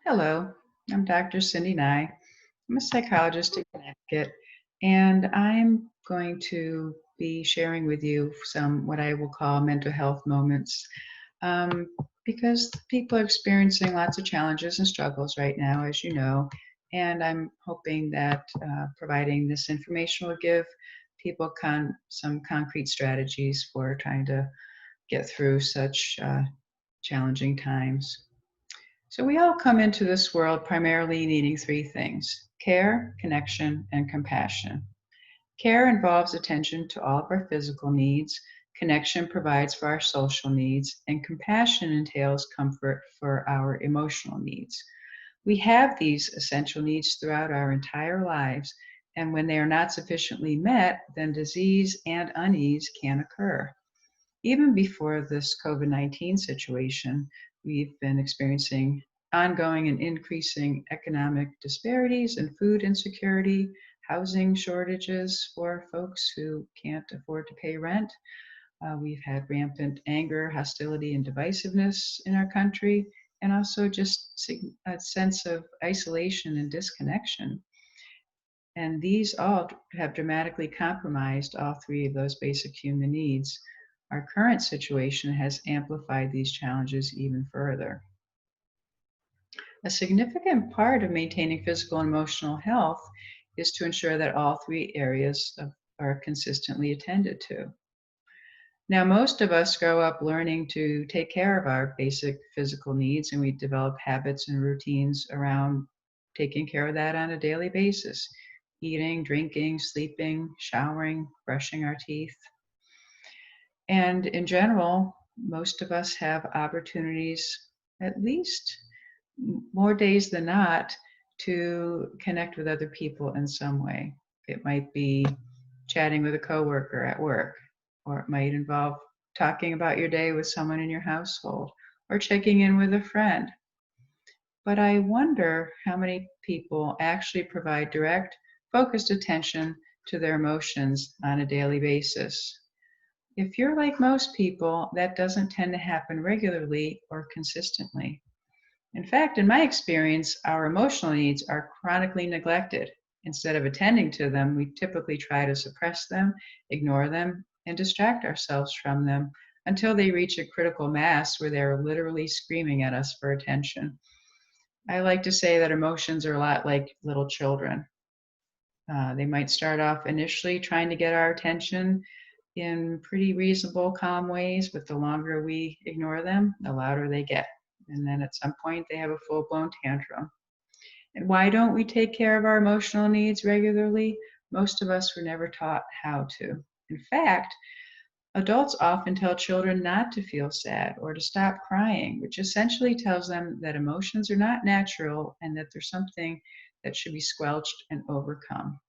Hello, I'm Dr. Cindy Nye. I'm a psychologist in Connecticut, and I'm going to be sharing with you some what I will call mental health moments um, because people are experiencing lots of challenges and struggles right now, as you know. And I'm hoping that providing this information will give people some concrete strategies for trying to get through such challenging times. So we all come into this world primarily needing three things: care, connection, and compassion. Care involves attention to all of our physical needs, connection provides for our social needs, and compassion entails comfort for our emotional needs. We have these essential needs throughout our entire lives, and when they are not sufficiently met, then disease and unease can occur. Even before this COVID-19 situation, we've been experiencing ongoing and increasing economic disparities and food insecurity, housing shortages for folks who can't afford to pay rent. We've had rampant anger, hostility, and divisiveness in our country, and also just a sense of isolation and disconnection. And these all have dramatically compromised all three of those basic human needs. Our current situation has amplified these challenges even further. A significant part of maintaining physical and emotional health is to ensure that all three areas are consistently attended to. Now, most of us grow up learning to take care of our basic physical needs, and we develop habits and routines around taking care of that on a daily basis: eating, drinking, sleeping, showering, brushing our teeth. And in general, most of us have opportunities, at least more days than not, to connect with other people in some way. It might be chatting with a coworker at work, or it might involve talking about your day with someone in your household, or checking in with a friend. But I wonder how many people actually provide direct, focused attention to their emotions on a daily basis. If you're like most people, that doesn't tend to happen regularly or consistently. In fact, in my experience, our emotional needs are chronically neglected. Instead of attending to them, we typically try to suppress them, ignore them, and distract ourselves from them until they reach a critical mass where they're literally screaming at us for attention. I like to say that emotions are a lot like little children. They might start off initially trying to get our attention in pretty reasonable, calm ways, but the longer we ignore them, the louder they get. And then at some point, they have a full blown tantrum. And why don't we take care of our emotional needs regularly? Most of us were never taught how to. In fact, adults often tell children not to feel sad or to stop crying, which essentially tells them that emotions are not natural and that there's something that should be squelched and overcome.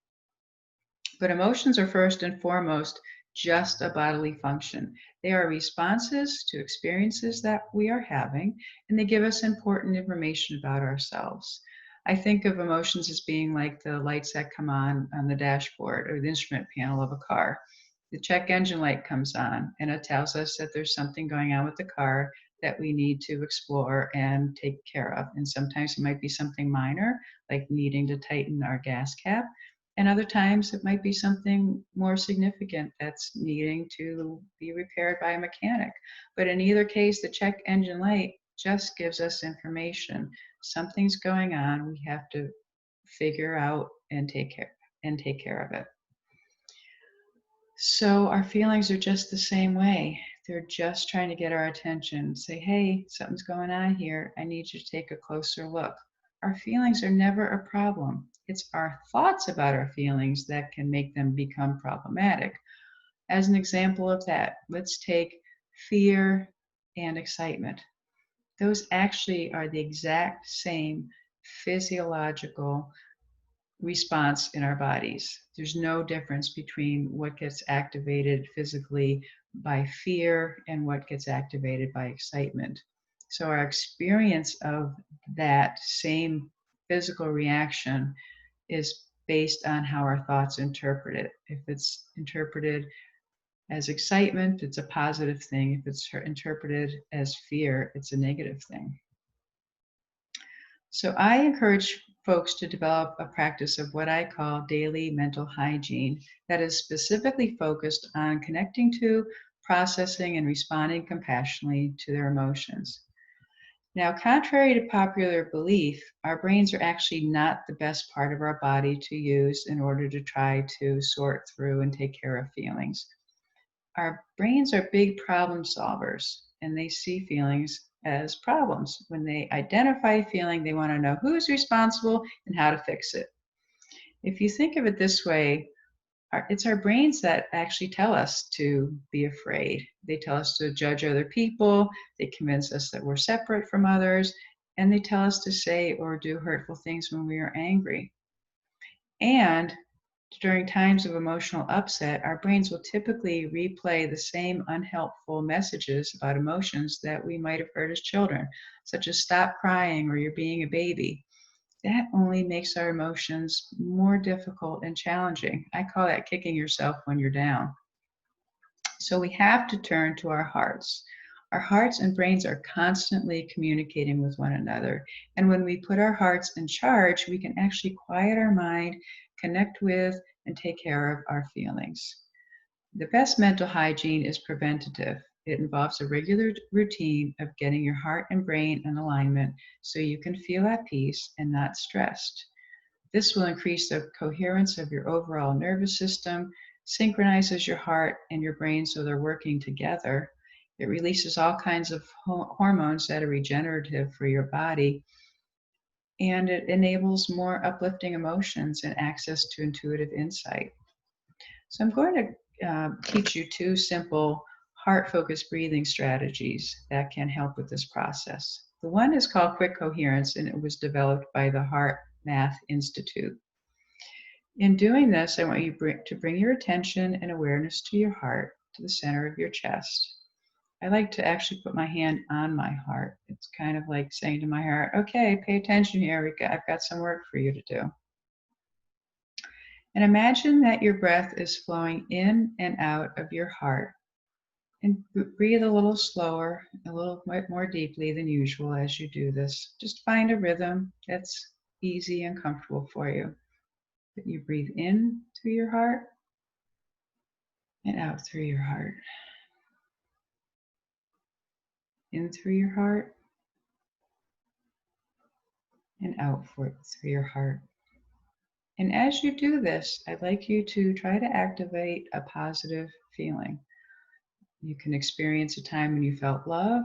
But emotions are first and foremost just a bodily function. They are responses to experiences that we are having, and they give us important information about ourselves. I think of emotions as being like the lights that come on the dashboard or the instrument panel of a car. The check engine light comes on, and it tells us that there's something going on with the car that we need to explore and take care of. And sometimes it might be something minor, like needing to tighten our gas cap, and other times it might be something more significant that's needing to be repaired by a mechanic. But in either case, the check engine light just gives us information. Something's going on. We have to figure out and take care of it. So our feelings are just the same way. They're just trying to get our attention, say, hey, something's going on here. I need you to take a closer look. Our feelings are never a problem. It's our thoughts about our feelings that can make them become problematic. As an example of that, let's take fear and excitement. Those actually are the exact same physiological response in our bodies. There's no difference between what gets activated physically by fear and what gets activated by excitement. So our experience of that same physical reaction is based on how our thoughts interpret it. If it's interpreted as excitement, it's a positive thing. If it's interpreted as fear, it's a negative thing. So I encourage folks to develop a practice of what I call daily mental hygiene that is specifically focused on connecting to, processing, and responding compassionately to their emotions. Now, contrary to popular belief, our brains are actually not the best part of our body to use in order to try to sort through and take care of feelings. Our brains are big problem solvers, and they see feelings as problems. When they identify a feeling, they want to know who's responsible and how to fix it. If you think of it this way, it's our brains that actually tell us to be afraid. They tell us to judge other people, they convince us that we're separate from others, and they tell us to say or do hurtful things when we are angry. And during times of emotional upset, our brains will typically replay the same unhelpful messages about emotions that we might have heard as children, such as stop crying or you're being a baby. That only makes our emotions more difficult and challenging. I call that kicking yourself when you're down. So we have to turn to our hearts. Our hearts and brains are constantly communicating with one another. And when we put our hearts in charge, we can actually quiet our mind, connect with, and take care of our feelings. The best mental hygiene is preventative. It involves a regular routine of getting your heart and brain in alignment so you can feel at peace and not stressed. This will increase the coherence of your overall nervous system, synchronizes your heart and your brain so they're working together. It releases all kinds of hormones that are regenerative for your body, and it enables more uplifting emotions and access to intuitive insight. So I'm going to teach you two simple heart-focused breathing strategies that can help with this process. The one is called Quick Coherence, and it was developed by the Heart Math Institute. In doing this, I want you to bring your attention and awareness to your heart, to the center of your chest. I like to actually put my hand on my heart. It's kind of like saying to my heart, okay, pay attention here. I've got some work for you to do. And imagine that your breath is flowing in and out of your heart. And breathe a little slower, a little more deeply than usual as you do this. Just find a rhythm that's easy and comfortable for you. That you breathe in through your heart and out through your heart. In through your heart and out through your heart. And as you do this, I'd like you to try to activate a positive feeling. You can experience a time when you felt love.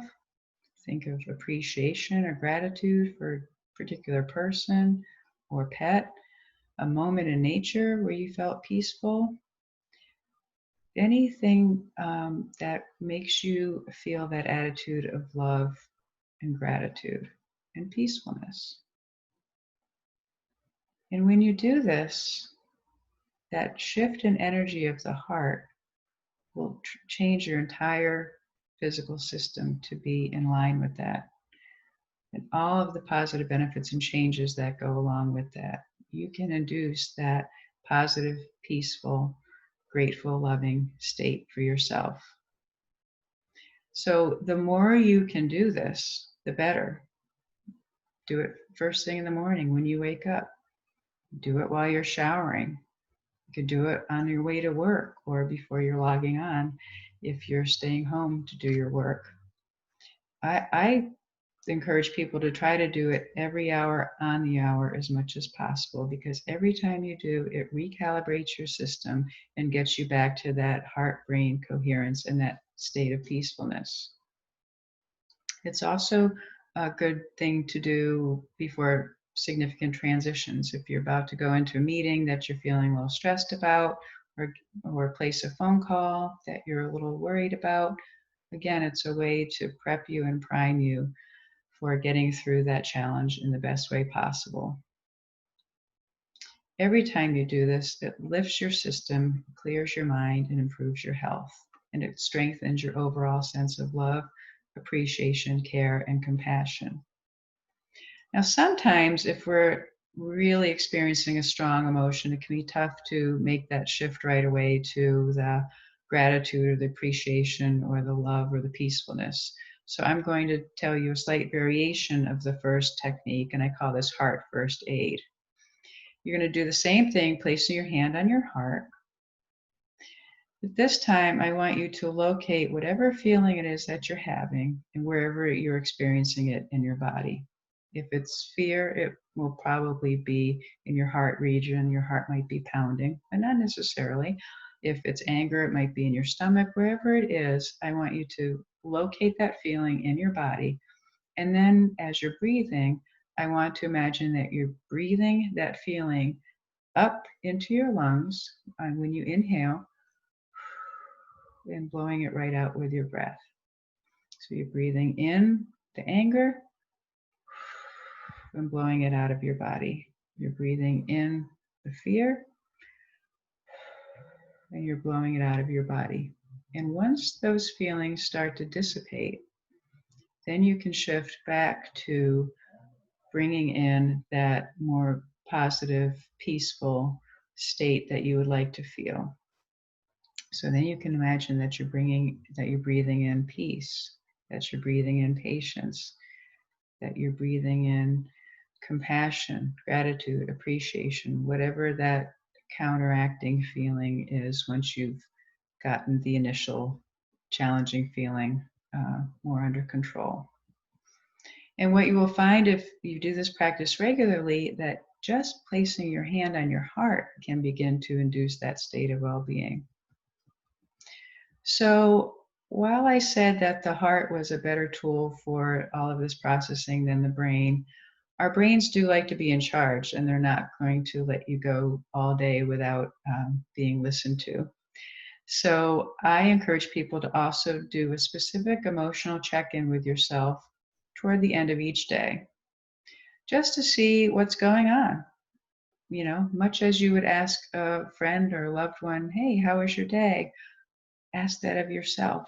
Think of appreciation or gratitude for a particular person or pet, a moment in nature where you felt peaceful. Anything that makes you feel that attitude of love and gratitude and peacefulness. And when you do this, that shift in energy of the heart will change your entire physical system to be in line with that. And all of the positive benefits and changes that go along with that. You can induce that positive, peaceful, grateful, loving state for yourself. So the more you can do this, the better. Do it first thing in the morning when you wake up. Do it while you're showering. You could do it on your way to work or before you're logging on if you're staying home to do your work. I encourage people to try to do it every hour on the hour as much as possible, because every time you do, it recalibrates your system and gets you back to that heart-brain coherence and that state of peacefulness. It's also a good thing to do before significant transitions. If you're about to go into a meeting that you're feeling a little stressed about, or place a phone call that you're a little worried about, again, it's a way to prep you and prime you for getting through that challenge in the best way possible. Every time you do this, it lifts your system, clears your mind, and improves your health. And it strengthens your overall sense of love, appreciation, care, and compassion. Now, sometimes if we're really experiencing a strong emotion, it can be tough to make that shift right away to the gratitude or the appreciation or the love or the peacefulness. So I'm going to tell you a slight variation of the first technique, and I call this heart first aid. You're going to do the same thing, placing your hand on your heart. But this time, I want you to locate whatever feeling it is that you're having and wherever you're experiencing it in your body. If it's fear, it will probably be in your heart region. Your heart might be pounding, but not necessarily. If it's anger, it might be in your stomach. Wherever it is, I want you to locate that feeling in your body. And then as you're breathing, I want to imagine that you're breathing that feeling up into your lungs when you inhale and blowing it right out with your breath. So you're breathing in the anger and blowing it out of your body. You're breathing in the fear and you're blowing it out of your body. And once those feelings start to dissipate, then you can shift back to bringing in that more positive, peaceful state that you would like to feel. So then you can imagine that you're breathing in peace, that you're breathing in patience, that you're breathing in compassion, gratitude, appreciation, whatever that counteracting feeling is once you've gotten the initial challenging feeling more under control. And what you will find if you do this practice regularly, that just placing your hand on your heart can begin to induce that state of well-being. So while I said that the heart was a better tool for all of this processing than the brain, our brains do like to be in charge, and they're not going to let you go all day without being listened to. So I encourage people to also do a specific emotional check-in with yourself toward the end of each day, just to see what's going on. You know, much as you would ask a friend or a loved one, hey, how was your day? Ask that of yourself.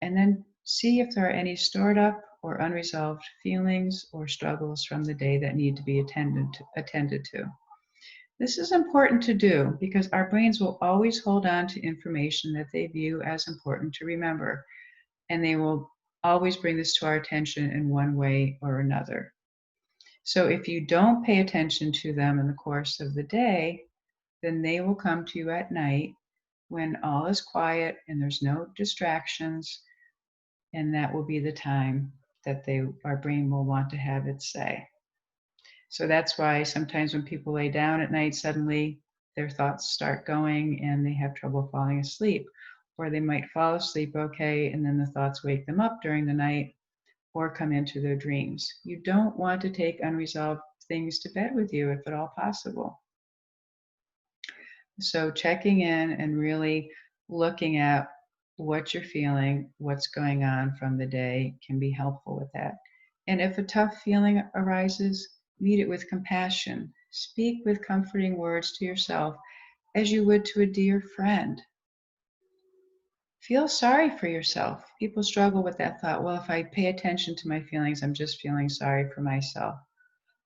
And then see if there are any stored up or unresolved feelings or struggles from the day that need to be attended to. This is important to do because our brains will always hold on to information that they view as important to remember, and they will always bring this to our attention in one way or another. So if you don't pay attention to them in the course of the day, then they will come to you at night when all is quiet and there's no distractions, and that will be the time that our brain will want to have its say. So that's why sometimes when people lay down at night, suddenly their thoughts start going and they have trouble falling asleep. Or they might fall asleep okay, and then the thoughts wake them up during the night or come into their dreams. You don't want to take unresolved things to bed with you if at all possible. So checking in and really looking at what you're feeling, what's going on from the day can be helpful with that. And if a tough feeling arises, meet it with compassion. Speak with comforting words to yourself as you would to a dear friend. Feel sorry for yourself. People struggle with that thought. Well, if I pay attention to my feelings, I'm just feeling sorry for myself.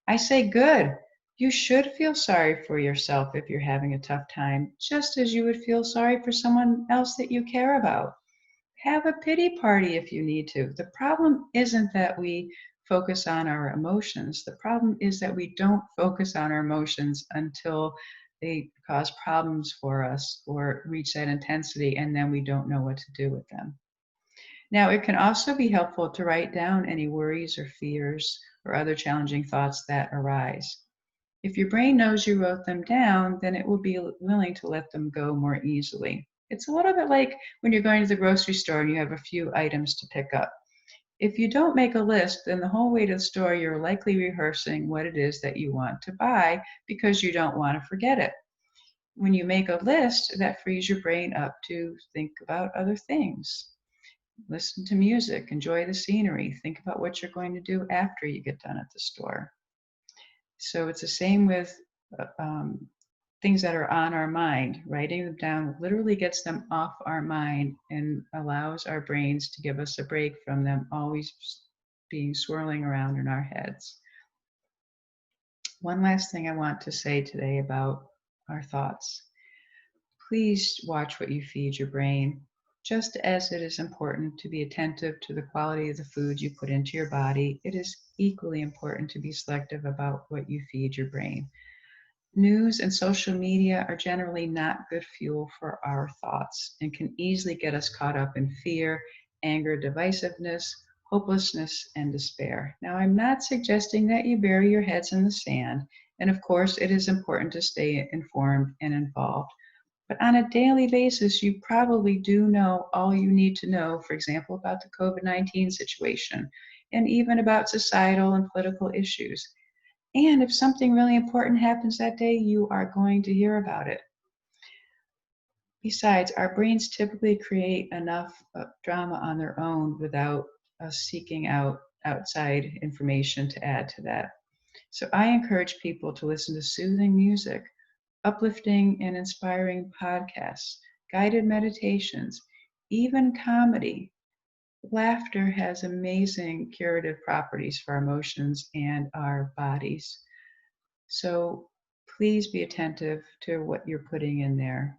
I say, good. You should feel sorry for yourself if you're having a tough time, just as you would feel sorry for someone else that you care about. Have a pity party if you need to. The problem isn't that we focus on our emotions. The problem is that we don't focus on our emotions until they cause problems for us or reach that intensity, and then we don't know what to do with them. Now, it can also be helpful to write down any worries or fears or other challenging thoughts that arise. If your brain knows you wrote them down, then it will be willing to let them go more easily. It's a little bit like when you're going to the grocery store and you have a few items to pick up. If you don't make a list, then the whole way to the store, you're likely rehearsing what it is that you want to buy because you don't want to forget it. When you make a list, that frees your brain up to think about other things. Listen to music, enjoy the scenery, think about what you're going to do after you get done at the store. So it's the same with things that are on our mind. Writing them down literally gets them off our mind and allows our brains to give us a break from them always being swirling around in our heads. One last thing I want to say today about our thoughts. Please watch what you feed your brain. Just as it is important to be attentive to the quality of the food you put into your body, it is equally important to be selective about what you feed your brain. News and social media are generally not good fuel for our thoughts and can easily get us caught up in fear, anger, divisiveness, hopelessness, and despair. Now, I'm not suggesting that you bury your heads in the sand, and of course, it is important to stay informed and involved. But on a daily basis, you probably do know all you need to know, for example, about the COVID-19 situation, and even about societal and political issues. And if something really important happens that day, you are going to hear about it. Besides, our brains typically create enough drama on their own without us seeking out outside information to add to that. So I encourage people to listen to soothing music, uplifting and inspiring podcasts, guided meditations, even comedy. Laughter has amazing curative properties for our emotions and our bodies. So please be attentive to what you're putting in there.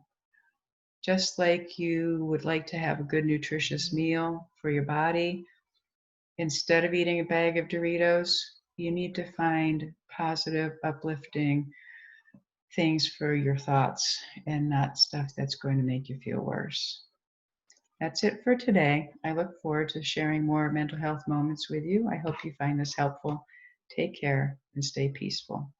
Just like you would like to have a good, nutritious meal for your body, instead of eating a bag of Doritos, you need to find positive, uplifting things for your thoughts and not stuff that's going to make you feel worse. That's it for today. I look forward to sharing more mental health moments with you. I hope you find this helpful. Take care and stay peaceful.